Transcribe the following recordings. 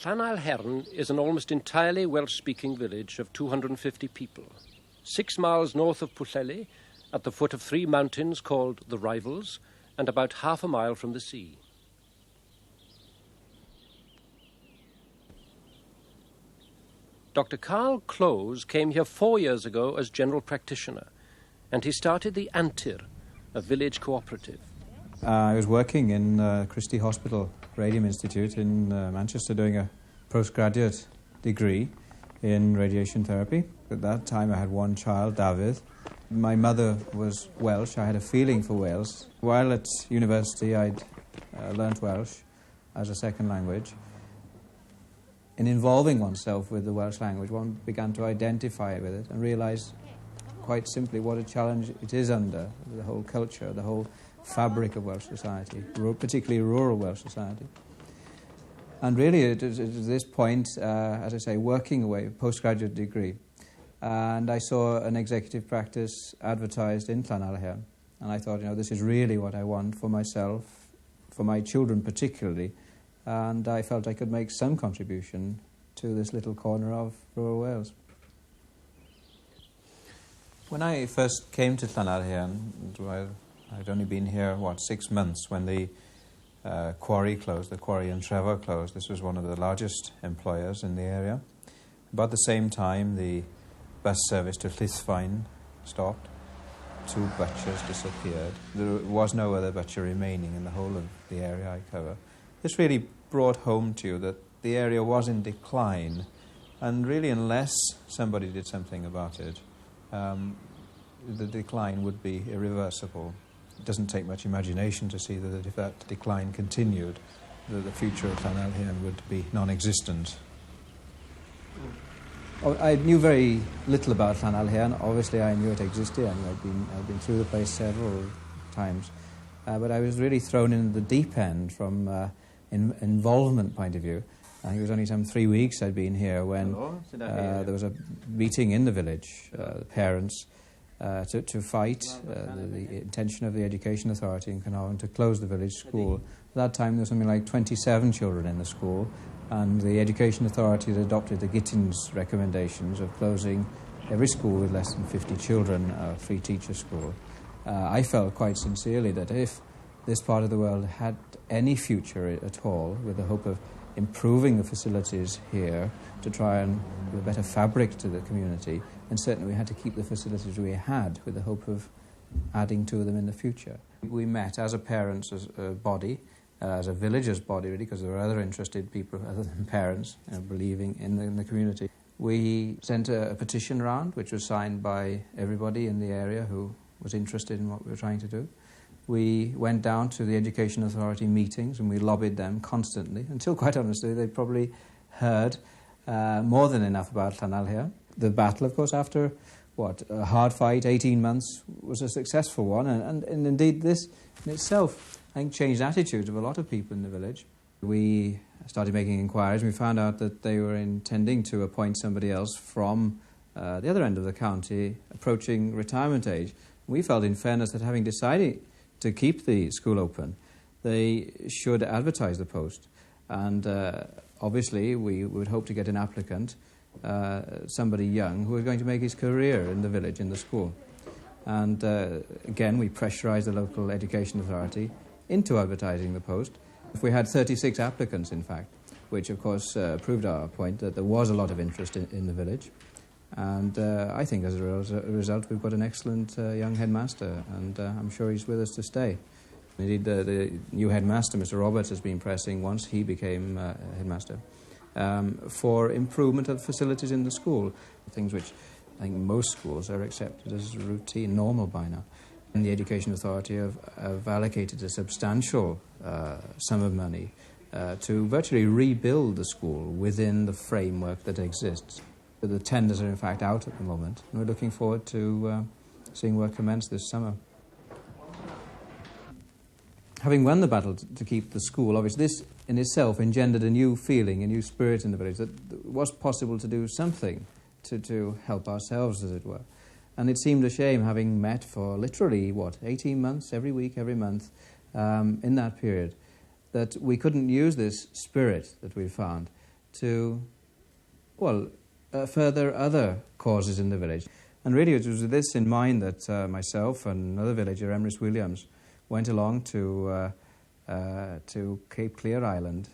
Llanaelhaearn is an almost entirely Welsh-speaking village of 250 people. 6 miles north of Pwllheli, at the foot of 3 mountains called the Rivals, and about half a mile from the sea. Dr. Carl Close came here 4 years ago as general practitioner, and he started the Antur, a village cooperative. I was working in Christie Hospital Radium Institute in Manchester doing a postgraduate degree in radiation therapy. At that time I had one child, David. My mother was Welsh. I had a feeling for Wales. While at university I'd learnt Welsh as a second language. In involving oneself with the Welsh language, one began to identify with it and realise quite simply what a challenge it is under, the whole culture, the whole fabric of Welsh society, particularly rural Welsh society. And really, it was at this point, as I say, working away, postgraduate degree, and I saw an executive practice advertised in llanaelhaearn, and I thought, this is really what I want for myself, for my children particularly, and I felt I could make some contribution to this little corner of rural Wales. When I first came to llanaelhaearn, I'd only been here, 6 months when the quarry closed, the quarry in Trevor closed. This was one of the largest employers in the area. About the same time, the bus service to Llysfaen stopped. 2 butchers disappeared. There was no other butcher remaining in the whole of the area I cover. This really brought home to you that the area was in decline, and really unless somebody did something about it, the decline would be irreversible. It doesn't take much imagination to see that if that decline continued, the future of llanaelhaearn would be non-existent. I knew very little about llanaelhaearn. Obviously, I knew it existed. I'd been through the place several times, but I was really thrown in the deep end from involvement point of view. I think it was only some 3 weeks I'd been here when there was a meeting in the village, the parents, to fight the intention of the Education Authority in Carnarvon to close the village school. At that time there was something like 27 children in the school, and the Education Authority had adopted the Gittins recommendations of closing every school with less than 50 children, a free teacher school. I felt quite sincerely that if this part of the world had any future at all, with the hope of improving the facilities here to try and give a better fabric to the community, and certainly we had to keep the facilities we had with the hope of adding to them in the future. We met as a parents' as a body, as a villagers' body really, because there were other interested people other than parents believing in the community. We sent a petition around which was signed by everybody in the area who was interested in what we were trying to do. We went down to the Education Authority meetings and we lobbied them constantly until, quite honestly, they probably heard more than enough about llanaelhaearn. The battle, of course, after, a hard fight, 18 months, was a successful one. And indeed, this in itself, I think, changed attitudes of a lot of people in the village. We started making inquiries and we found out that they were intending to appoint somebody else from the other end of the county, approaching retirement age. We felt, in fairness, that having decided to keep the school open, they should advertise the post. And obviously, we would hope to get an applicant, somebody young, who was going to make his career in the village, in the school. And again, we pressurised the local education authority into advertising the post. We had 36 applicants, in fact, which, of course, proved our point that there was a lot of interest in the village. And I think as a result we've got an excellent young headmaster, and I'm sure he's with us to stay. Indeed, the new headmaster, Mr. Roberts, has been pressing, once he became headmaster, for improvement of facilities in the school, things which I think most schools are accepted as routine, normal by now. And the Education Authority have allocated a substantial sum of money to virtually rebuild the school within the framework that exists. The tenders are in fact out at the moment, and we're looking forward to seeing work commence this summer. Having won the battle to keep the school, obviously this in itself engendered a new feeling, a new spirit in the village, that it was possible to do something to help ourselves, as it were. And it seemed a shame, having met for literally, 18 months, every week, every month, in that period, that we couldn't use this spirit that we found to, well, further other causes in the village. And really it was with this in mind that myself and another villager, Emrys Williams, went along to Cape Clear Island,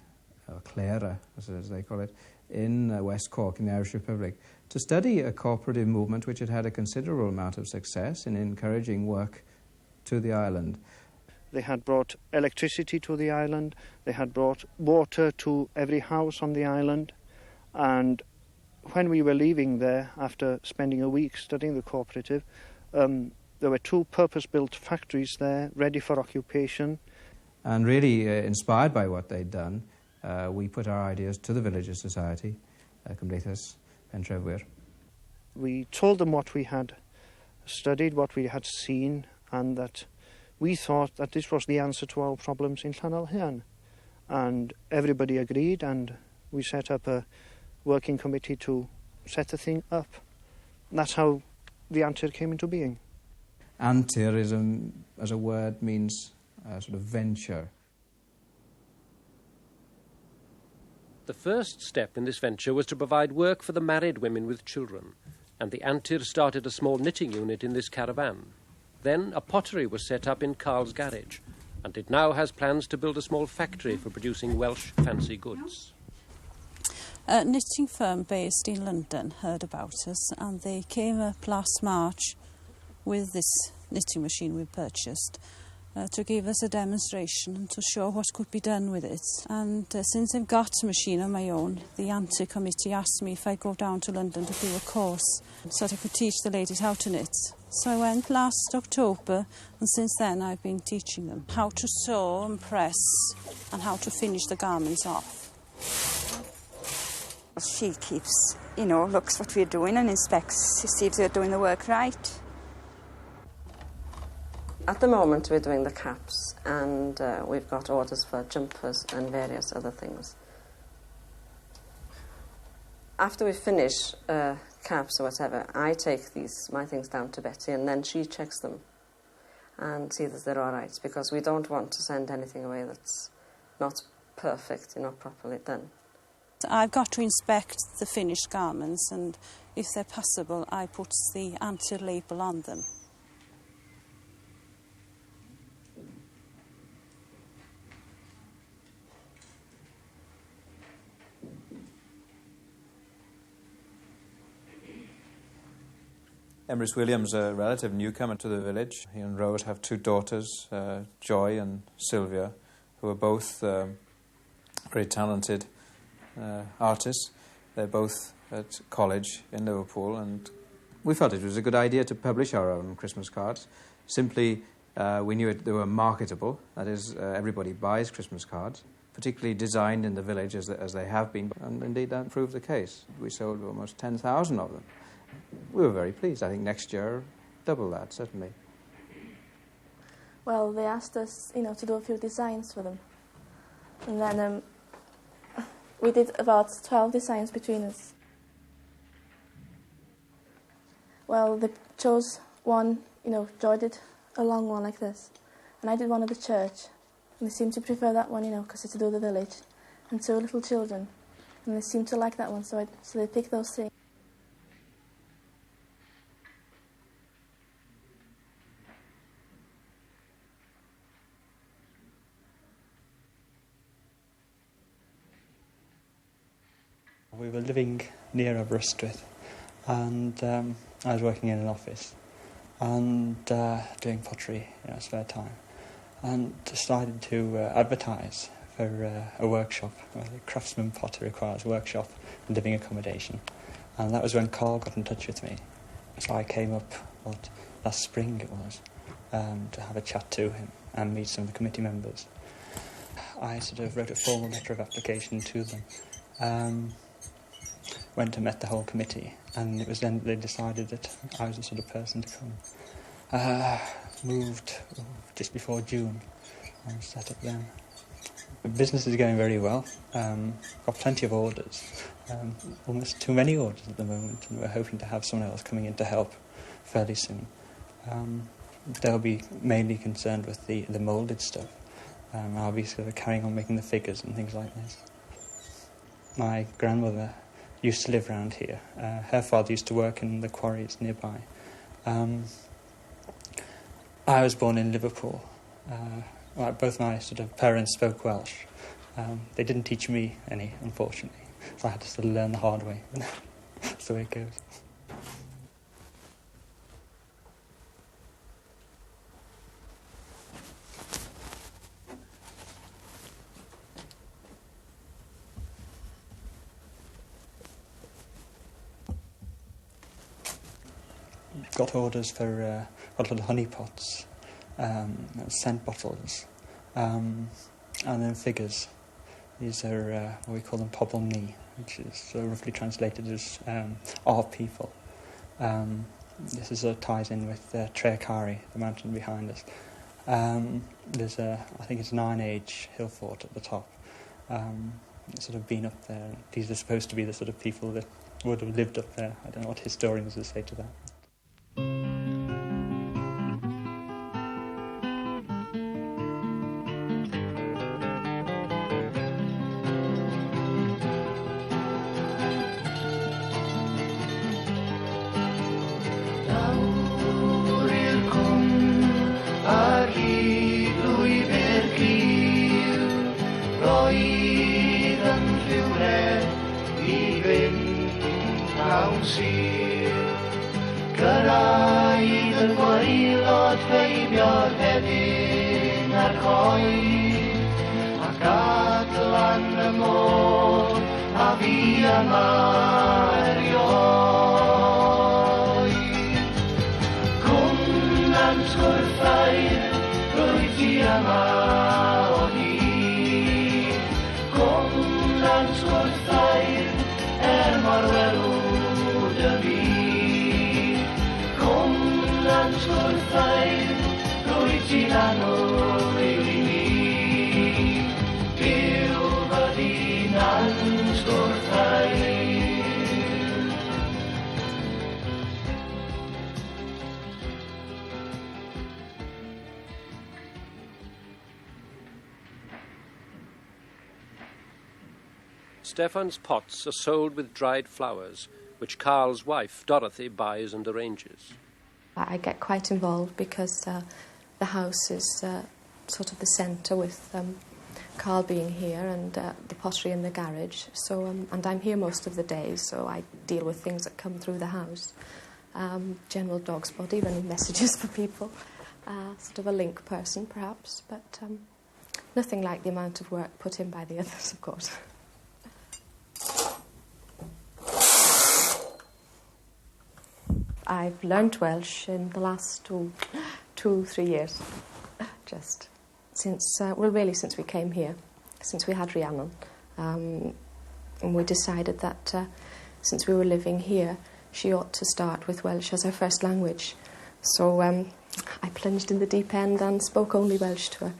or Clara as they call it, in West Cork in the Irish Republic, to study a cooperative movement which had had a considerable amount of success in encouraging work to the island. They had brought electricity to the island, they had brought water to every house on the island, and when we were leaving there after spending a week studying the cooperative, there were 2 purpose-built factories there ready for occupation. And really inspired by what they'd done, we put our ideas to the Villagers Society, Cymdeithas Pentrefwyr. We told them what we had studied, what we had seen, and that we thought that this was the answer to our problems in llanaelhaearn. And everybody agreed, and we set up a working committee to set the thing up. And that's how the Antur came into being. Antur as a word means sort of venture. The first step in this venture was to provide work for the married women with children, and the Antur started a small knitting unit in this caravan. Then a pottery was set up in Carl's garage, and it now has plans to build a small factory for producing Welsh fancy goods. A knitting firm based in London heard about us, and they came up last March with this knitting machine we purchased to give us a demonstration and to show what could be done with it. And since I've got a machine on my own, the Antur committee asked me if I'd go down to London to do a course so that I could teach the ladies how to knit. So I went last October, and since then I've been teaching them how to sew and press and how to finish the garments off. She keeps, looks what we're doing and inspects to see if they're doing the work right. At the moment we're doing the caps, and we've got orders for jumpers and various other things. After we finish caps or whatever, I take my things down to Betty, and then she checks them and sees that they're all right, because we don't want to send anything away that's not perfect, not properly done. I've got to inspect the finished garments, and if they're passable, I put the Antur label on them. Emrys Williams, a relative newcomer to the village. He and Rose have 2 daughters, Joy and Sylvia, who are both very talented artists. They're both at college in Liverpool, and we felt it was a good idea to publish our own Christmas cards. Simply, we knew they were marketable. That is, everybody buys Christmas cards, particularly designed in the village as they have been, and indeed that proved the case. We sold almost 10,000 of them. We were very pleased. I think next year, double that, certainly. Well, they asked us, to do a few designs for them. And then we did about 12 designs between us. Well, they chose one, Joy did a long one like this. And I did one of the church. And they seemed to prefer that one, because it's to do with the village. And 2 little children. And they seemed to like that one, so they picked those 3. We were living near Aberystwyth, and I was working in an office and doing pottery in our spare time, and decided to advertise for a workshop. Craftsman potter requires workshop and living accommodation, and that was when Carl got in touch with me. So I came up, last spring it was, to have a chat to him and meet some of the committee members. I sort of wrote a formal letter of application to them. Went and met the whole committee, and it was then they decided that I was the sort of person to come. Moved just before June and set up then. The business is going very well. Got plenty of orders, almost too many orders at the moment, and we're hoping to have someone else coming in to help fairly soon. They'll be mainly concerned with the moulded stuff. I'll be sort of carrying on making the figures and things like this. my grandmother used to live around here. Her father used to work in the quarries nearby. I was born in Liverpool. Both my sort of parents spoke Welsh. They didn't teach me any, unfortunately, so I had to sort of learn the hard way. That's the way it goes. Got orders for little honey pots, scent bottles, and then figures. These are what we call them pobl ni, which is roughly translated as our people. This is ties in with Treacari, the mountain behind us. There's I think it's an Iron Age hill fort at the top. It's sort of been up there. These are supposed to be the sort of people that would have lived up there. I don't know what historians would say to that. Gyrraedd yn gwaelod ffeimio'r hedyn a'r coed, ac adlan y môr a fi yma'r ioed. Cwnant gwrthair, rwyt ti yma o hyd. Cwnant gwrthair, mor welwd y fi. Cwnant gwrthair, rwyt ti'n annwyl i mi. Byw fy dynant gwrthair. Stefan's pots are sold with dried flowers, which Carl's wife, Dorothy, buys and arranges. I get quite involved because the house is sort of the centre with Carl being here and the pottery in the garage. So, and I'm here most of the day, so I deal with things that come through the house. General dog's body, running messages for people. Sort of a link person, perhaps, but nothing like the amount of work put in by the others, of course. I've learnt Welsh in the last 2-3 years, just since, really since we came here, since we had Rhiannon. And we decided that since we were living here, she ought to start with Welsh as her first language. So I plunged in the deep end and spoke only Welsh to her.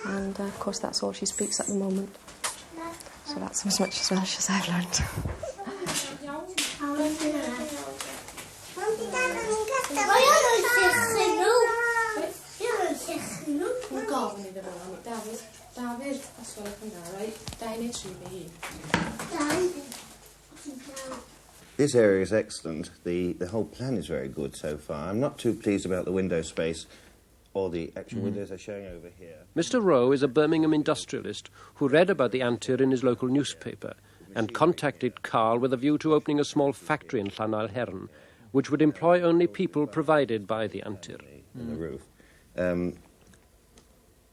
And of course that's all she speaks at the moment. So that's as much as Welsh as I've learnt. This area is excellent. The whole plan is very good so far. I'm not too pleased about the window space or the actual windows they're showing over here. Mr. Rowe is a Birmingham industrialist who read about the Antur in his local newspaper and contacted Carl with a view to opening a small factory in llanaelhaearn, which would employ only people provided by the Antur. In the roof.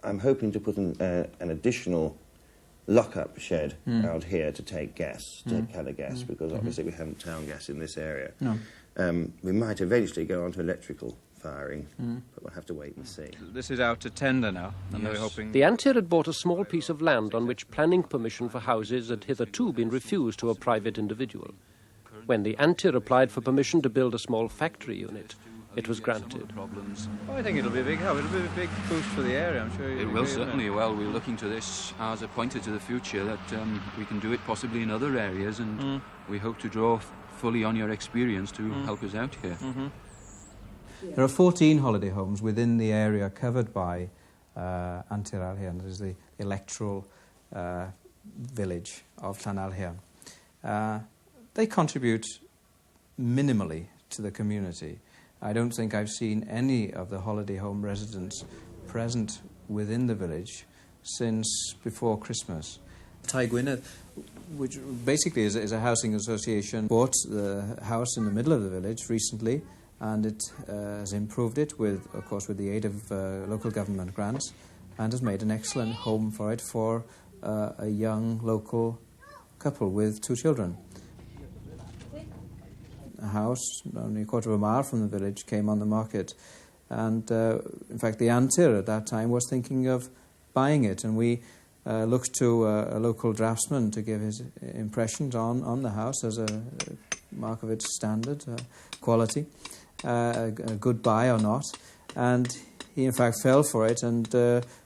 I'm hoping to put an additional lock-up shed out here to take gas, to take colour gas, because obviously we haven't town gas in this area. No. We might eventually go on to electrical firing, but we'll have to wait and see. This is out to tender now, and they're hoping... The Antur had bought a small piece of land on which planning permission for houses had hitherto been refused to a private individual. When the Antur applied for permission to build a small factory unit, it was granted. Oh, I think it'll be a big help. It'll be a big boost for the area, I'm sure. It will certainly. Well, we're looking to this as a pointer to the future that we can do it possibly in other areas, and we hope to draw fully on your experience to help us out here. There are 14 holiday homes within the area covered by Antur Aelhaearn. That is the electoral village of llanaelhaearn. they contribute minimally to the community. I don't think I've seen any of the holiday home residents present within the village since before Christmas. Tai Gwynedd, which basically is a housing association, bought the house in the middle of the village recently, and it has improved it with, of course, with the aid of local government grants, and has made an excellent home for it for a young local couple with 2 children. A house only a quarter of a mile from the village came on the market, and in fact the Antur at that time was thinking of buying it, and we looked to a local draftsman to give his impressions on the house as a mark of its standard quality, a good buy or not, and he in fact fell for it, and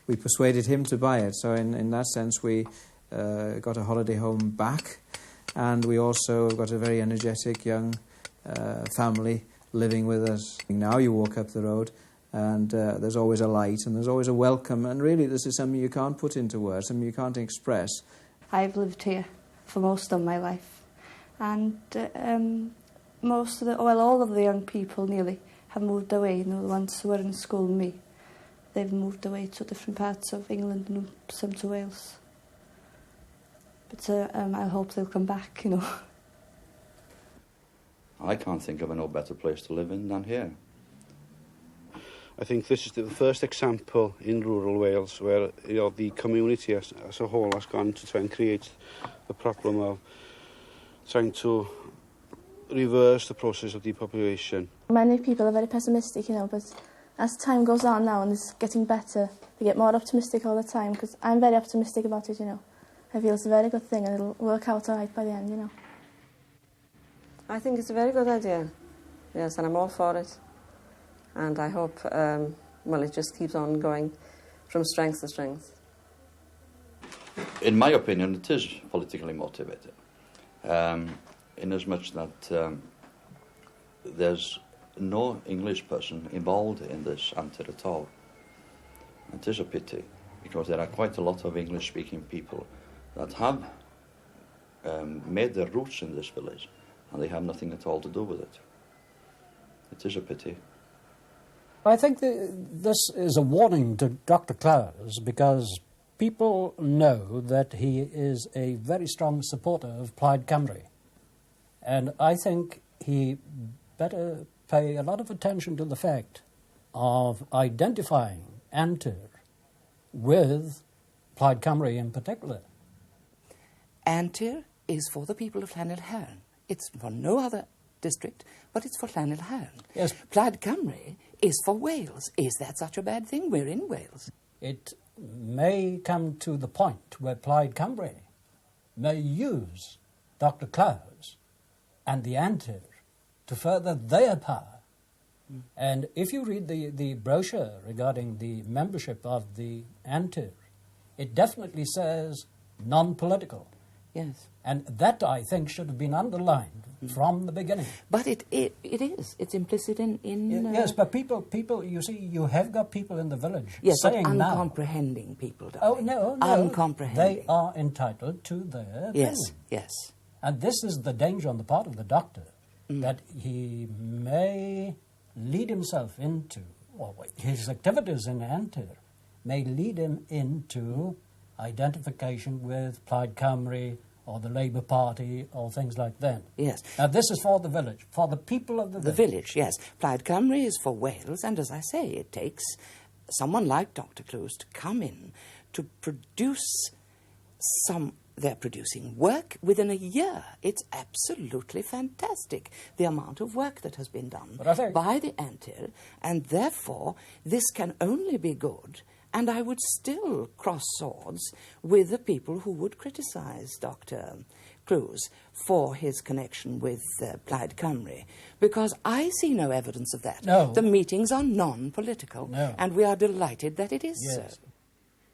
we persuaded him to buy it. So in that sense we got a holiday home back, and we also got a very energetic young family living with us. Now you walk up the road and there's always a light and there's always a welcome, and really this is something you can't put into words, something you can't express. I've lived here for most of my life, and all of the young people nearly have moved away. You know, the ones who were in school with me, they've moved away to different parts of England and some to Wales. But I hope they'll come back, you know. I can't think of no better place to live in than here. I think this is the first example in rural Wales where, you know, the community as a whole has gone to try and create the problem of trying to reverse the process of depopulation. Many people are very pessimistic, you know, but as time goes on now and it's getting better, they get more optimistic all the time, because I'm very optimistic about it, you know. I feel it's a very good thing and it'll work out all right by the end, you know. I think it's a very good idea, yes, and I'm all for it. And I hope, it just keeps on going from strength to strength. In my opinion, it is politically motivated, in as much that there's no English person involved in this Antur at all. It is a pity, because there are quite a lot of English-speaking people that have made their roots in this village, and they have nothing at all to do with it. It is a pity. I think this is a warning to Dr. Clowes, because people know that he is a very strong supporter of Plaid Cymru. And I think he better pay a lot of attention to the fact of identifying Antur with Plaid Cymru in particular. Antur is for the people of llanaelhaearn. It's for no other district, but it's for llanaelhaearn. Yes. Plaid Cymru is for Wales. Is that such a bad thing? We're in Wales. It may come to the point where Plaid Cymru may use Dr. Clowes and the Antur to further their power. And if you read the brochure regarding the membership of the Antur, it definitely says non-political. Yes. And that, I think, should have been underlined from the beginning. But it is. It's implicit in... Yes, but people, you see, you have got people in the village saying but now... uncomprehending people, Oh, no. Uncomprehending. They are entitled to their Yes, opinion. yes. And this is the danger on the part of the doctor, that he may lead himself into, or his activities in Antur may lead him into identification with Plaid Cymru or the Labour Party or things like that. Yes. Now this is for the village, for the people of the village. The village, yes. Plaid Cymru is for Wales, and as I say, it takes someone like Dr. Clowes to come in to produce they're producing work within a year. It's absolutely fantastic, the amount of work that has been done by the Antur, and therefore this can only be good. And I would still cross swords with the people who would criticise Dr. Clowes for his connection with Plaid Cymru, because I see no evidence of that. No. The meetings are non-political, and we are delighted that it is so.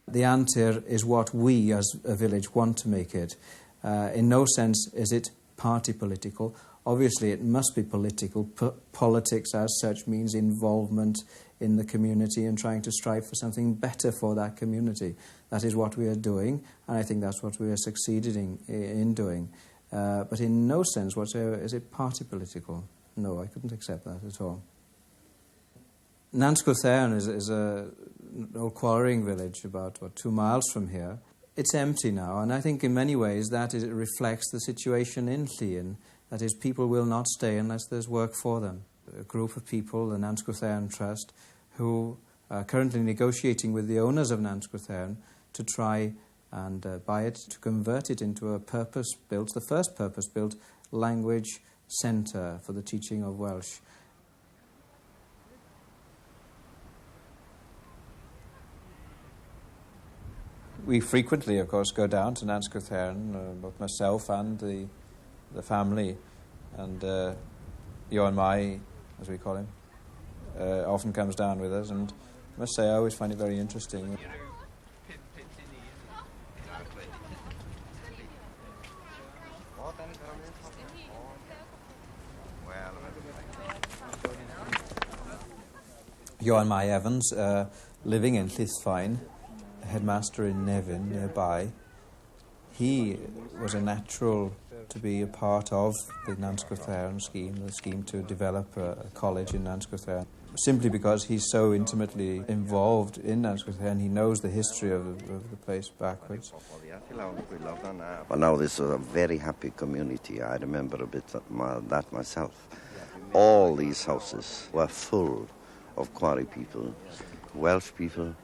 The Antur is what we as a village want to make it. In no sense is it party political. Obviously it must be political. Politics as such means involvement in the community and trying to strive for something better for that community. That is what we are doing, and I think that's what we are succeeding in doing. but in no sense whatsoever is it party political. No, I couldn't accept that at all. Nantsk Aelhaearn is an old quarrying village about 2 miles from here. It's empty now, and I think in many ways that reflects the situation in Llŷn. That is, people will not stay unless there's work for them. A group of people, the Nantsk Aelhaearn Trust, who are currently negotiating with the owners of Nantsk Aelhaearn to try and buy it, to convert it into a purpose-built, the first purpose-built language centre for the teaching of Welsh. We frequently, of course, go down to Nantsk Aelhaearn, both myself and the family, and Llanaelhaearn Mai, as we call him, often comes down with us, and I must say I always find it very interesting. Llanaelhaearn Mai Evans, living in Llysfaen, headmaster in Nevin, nearby. He was a natural to be a part of the Nantsk Aelhaearn scheme, the scheme to develop a college in Nantsk Aelhaearn, simply because he's so intimately involved in Nantsk Aelhaearn. He knows the history of the place backwards. Well, now this was a very happy community. I remember a bit that myself. All these houses were full of quarry people, Welsh people,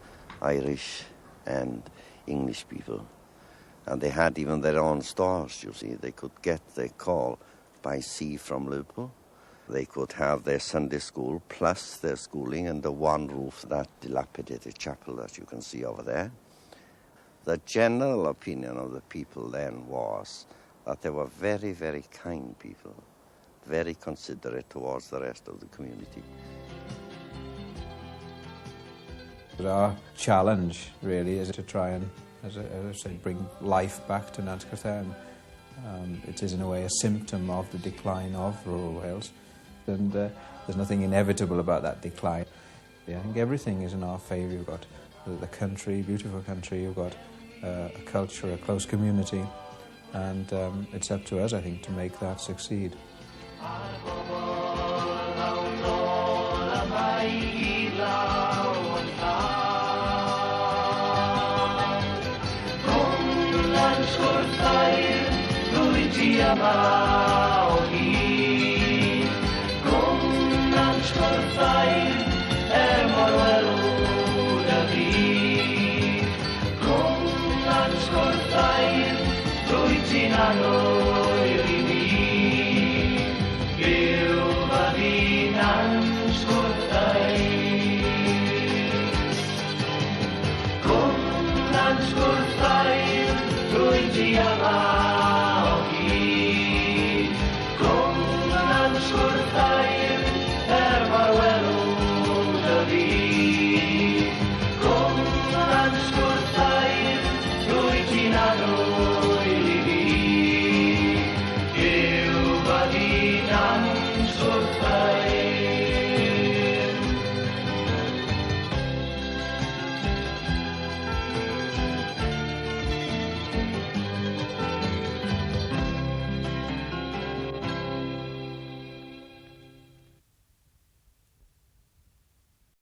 Irish and English people. And they had even their own stores, you see. They could get their coal by sea from Liverpool. They could have their Sunday school plus their schooling under one roof, that dilapidated chapel that you can see over there. The general opinion of the people then was that they were very, very kind people, very considerate towards the rest of the community. But our challenge, really, is to try and, as I said, bring life back to Nantsk Aelhaearn. It is, in a way, a symptom of the decline of rural Wales, and there's nothing inevitable about that decline. I think everything is in our favour. You've got the country, beautiful country, you've got a culture, a close community, and it's up to us, I think, to make that succeed. Nantsk Aelhaearn.